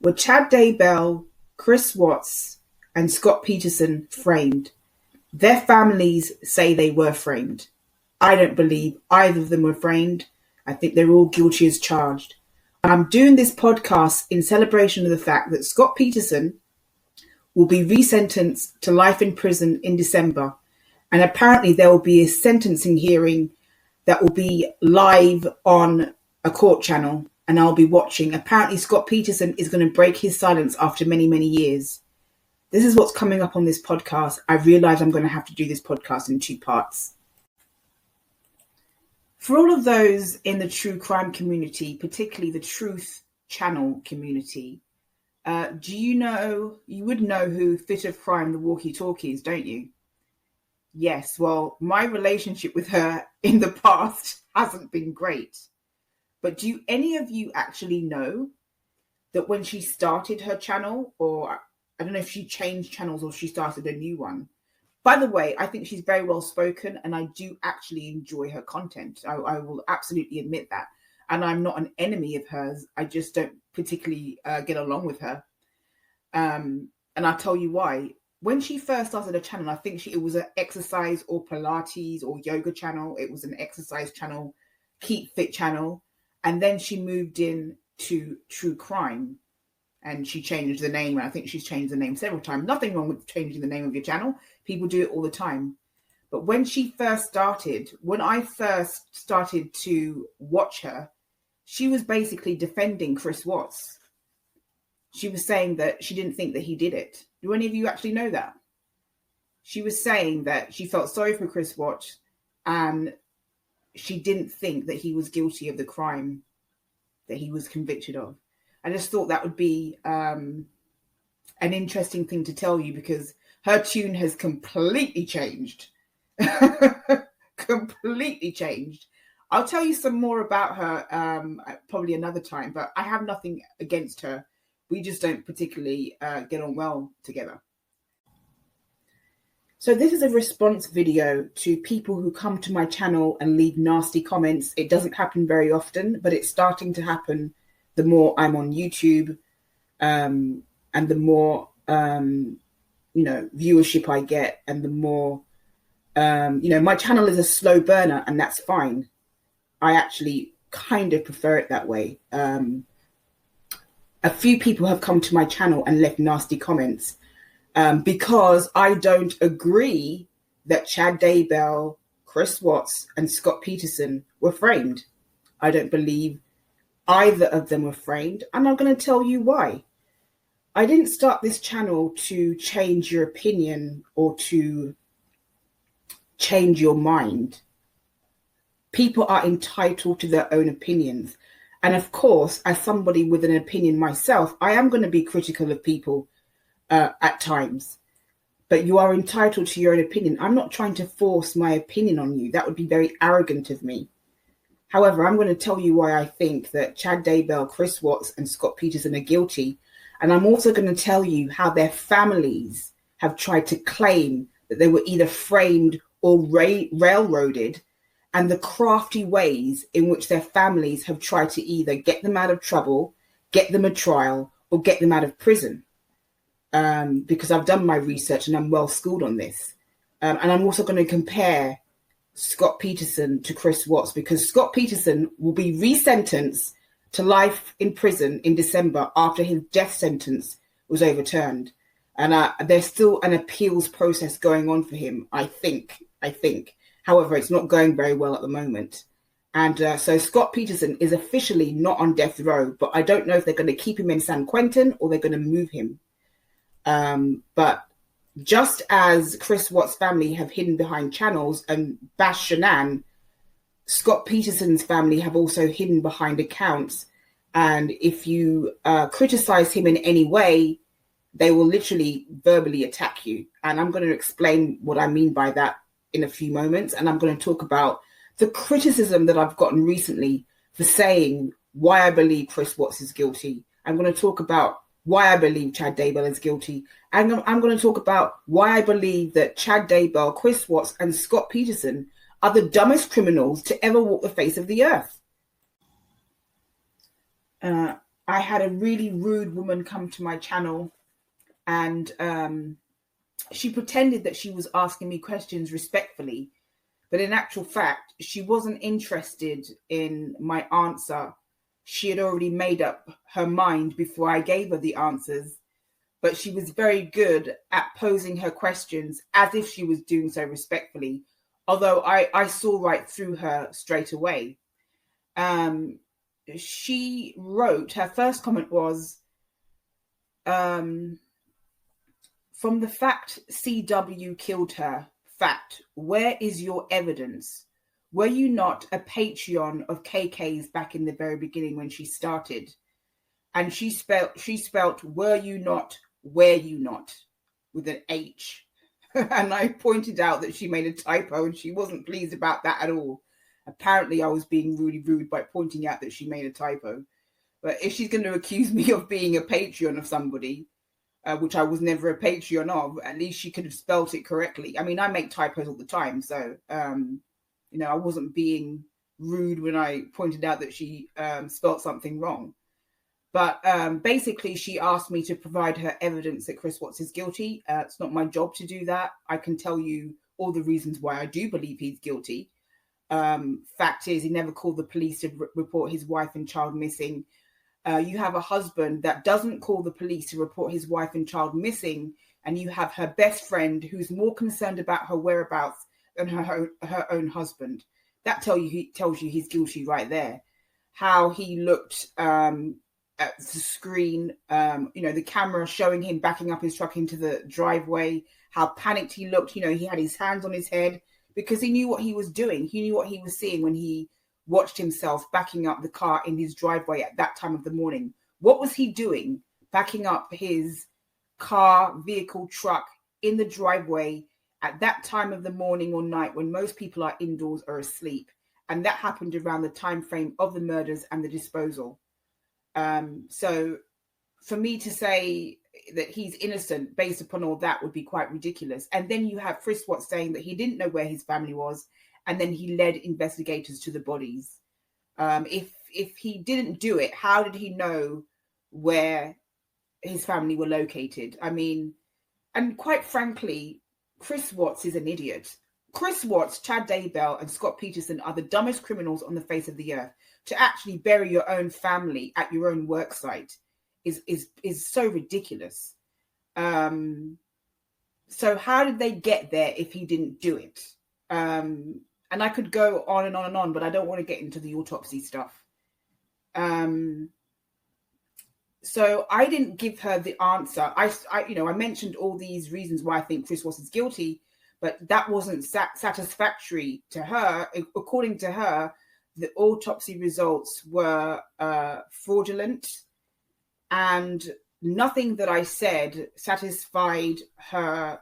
Were Chad Daybell, Chris Watts, and Scott Peterson framed? Their families say they were framed. I don't believe either of them were framed. I think they're all guilty as charged. I'm doing this podcast in celebration of the fact that Scott Peterson will be resentenced to life in prison in December. And apparently there will be a sentencing hearing that will be live on a court channel, and I'll be watching. Apparently Scott Peterson is going to break his silence after many, many years. This is what's coming up on this podcast. I realize I'm going to have to do this podcast in 2 parts. For all of those in the true crime community, particularly the Truth Channel community, you would know who Fit of Crime, the walkie-talkie is, don't you? Yes, well, my relationship with her in the past hasn't been great. But do any of you actually know that when she started her channel, or I don't know if she changed channels or she started a new one. By the way, I think she's very well spoken and I do actually enjoy her content. I will absolutely admit that. And I'm not an enemy of hers. I just don't particularly get along with her. And I'll tell you why. When she first started her channel, I think it was an exercise or Pilates or yoga channel. It was an exercise channel, keep fit channel. And then she moved in to true crime. And she changed the name. And I think she's changed the name several times. Nothing wrong with changing the name of your channel. People do it all the time. But when I first started to watch her, she was basically defending Chris Watts. She was saying that she didn't think that he did it. Do any of you actually know that? She was saying that she felt sorry for Chris Watts and she didn't think that he was guilty of the crime that he was convicted of. I just thought that would be an interesting thing to tell you because her tune has completely changed. Completely changed. I'll tell you some more about her probably another time, but I have nothing against her. We just don't particularly get on well together. So this is a response video to people who come to my channel and leave nasty comments. It doesn't happen very often, but it's starting to happen the more I'm on YouTube and the more, viewership I get and the more, my channel is a slow burner and that's fine. I actually kind of prefer it that way. A few people have come to my channel and left nasty comments because I don't agree that Chad Daybell, Chris Watts and Scott Peterson were framed. I don't believe either of them were framed, and I'm going to tell you why. I didn't start this channel to change your opinion or to change your mind. People are entitled to their own opinions. And of course, as somebody with an opinion myself, I am going to be critical of people at times. But you are entitled to your own opinion. I'm not trying to force my opinion on you. That would be very arrogant of me. However, I'm going to tell you why I think that Chad Daybell, Chris Watts and Scott Peterson are guilty. And I'm also going to tell you how their families have tried to claim that they were either framed or railroaded, and the crafty ways in which their families have tried to either get them out of trouble, get them a trial, or get them out of prison. Because I've done my research and I'm well schooled on this. And I'm also going to compare Scott Peterson to Chris Watts, because Scott Peterson will be resentenced to life in prison in December after his death sentence was overturned. And there's still an appeals process going on for him, I think. However, it's not going very well at the moment. And so Scott Peterson is officially not on death row, but I don't know if they're going to keep him in San Quentin or they're going to move him. But just as Chris Watts' family have hidden behind channels and bashed Shanann, Scott Peterson's family have also hidden behind accounts. And if you criticize him in any way, they will literally verbally attack you. And I'm going to explain what I mean by that in a few moments. And I'm going to talk about the criticism that I've gotten recently for saying why I believe Chris Watts is guilty. I'm going to talk about why I believe Chad Daybell is guilty. And I'm going to talk about why I believe that Chad Daybell, Chris Watts and Scott Peterson are the dumbest criminals to ever walk the face of the earth. I had a really rude woman come to my channel, and she pretended that she was asking me questions respectfully, but in actual fact, she wasn't interested in my answer. She had already made up her mind before I gave her the answers, but she was very good at posing her questions as if she was doing so respectfully, although I saw right through her straight away. She wrote, her first comment was, from the fact CW killed her, fact, where is your evidence? Were you not a Patreon of KK's back in the very beginning when she started? And she spelt were you not, with an H. And I pointed out that she made a typo and she wasn't pleased about that at all. Apparently I was being really rude by pointing out that she made a typo. But if she's going to accuse me of being a Patreon of somebody, which I was never a Patreon of, at least she could have spelt it correctly. I mean, I make typos all the time, so I wasn't being rude when I pointed out that she spelt something wrong. But basically, she asked me to provide her evidence that Chris Watts is guilty. It's not my job to do that. I can tell you all the reasons why I do believe he's guilty. Fact is, he never called the police to report his wife and child missing. You have a husband that doesn't call the police to report his wife and child missing, and you have her best friend who's more concerned about her whereabouts than her own husband. That tells you he's guilty right there. How he looked at the screen, the camera showing him backing up his truck into the driveway, how panicked he looked. He had his hands on his head because he knew what he was doing. He knew what he was seeing when he watched himself backing up the car in his driveway at that time of the morning. What was he doing backing up his vehicle, truck in the driveway at that time of the morning or night when most people are indoors or asleep? And that happened around the time frame of the murders and the disposal. So for me to say that he's innocent based upon all that would be quite ridiculous. And then you have Chris Watts saying that he didn't know where his family was, and then he led investigators to the bodies. If he didn't do it, how did he know where his family were located? I mean, and quite frankly, Chris Watts is an idiot. Chris Watts, Chad Daybell, and Scott Peterson are the dumbest criminals on the face of the earth. To actually bury your own family at your own work site is so ridiculous. So how did they get there if he didn't do it? And I could go on and on and on, but I don't want to get into the autopsy stuff. So I didn't give her the answer. I mentioned all these reasons why I think Chris Watts is guilty, but that wasn't satisfactory to her. According to her, the autopsy results were fraudulent, and nothing that I said satisfied her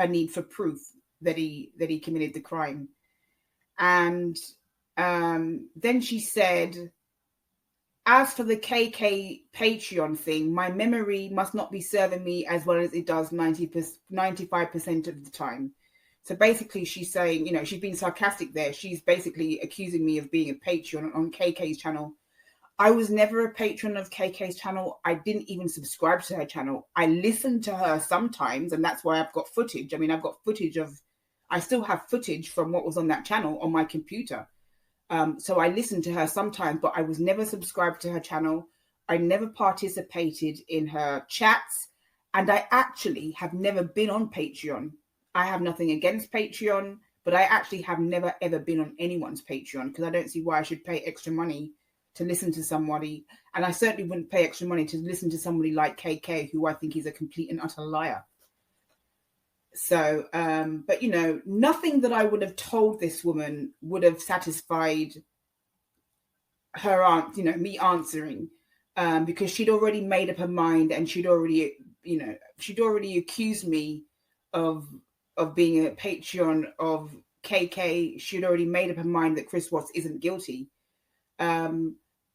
need for proof that he committed the crime. And then she said, as for the KK Patreon thing, my memory must not be serving me as well as it does 95% of the time. So basically she's saying, she's being sarcastic there. She's basically accusing me of being a Patreon on KK's channel. I was never a patron of KK's channel. I didn't even subscribe to her channel. I listened to her sometimes, and that's why I've got footage. I mean, I still have footage from what was on that channel on my computer. So I listened to her sometimes, but I was never subscribed to her channel. I never participated in her chats, and I actually have never been on Patreon. I have nothing against Patreon, but I actually have never, ever been on anyone's Patreon because I don't see why I should pay extra money to listen to somebody. And I certainly wouldn't pay extra money to listen to somebody like KK, who I think is a complete and utter liar. So, but nothing that I would have told this woman would have satisfied her me answering, because she'd already made up her mind, and she'd already accused me of being a Patreon of KK. She'd already made up her mind that Chris Watts isn't guilty.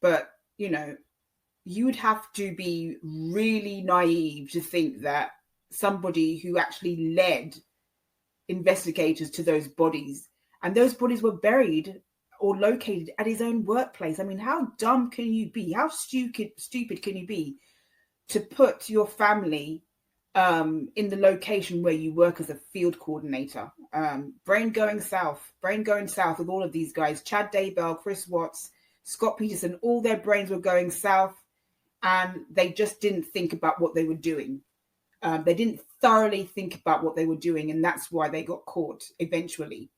But you would have to be really naive to think that somebody who actually led investigators to those bodies, and those bodies were buried or located at his own workplace. I mean, how dumb can you be? How stupid can you be to put your family in the location where you work as a field coordinator? Brain going south with all of these guys. Chad Daybell, Chris Watts, Scott Peterson, all their brains were going south, and they just didn't think about what they were doing. They didn't thoroughly think about what they were doing, and that's why they got caught eventually.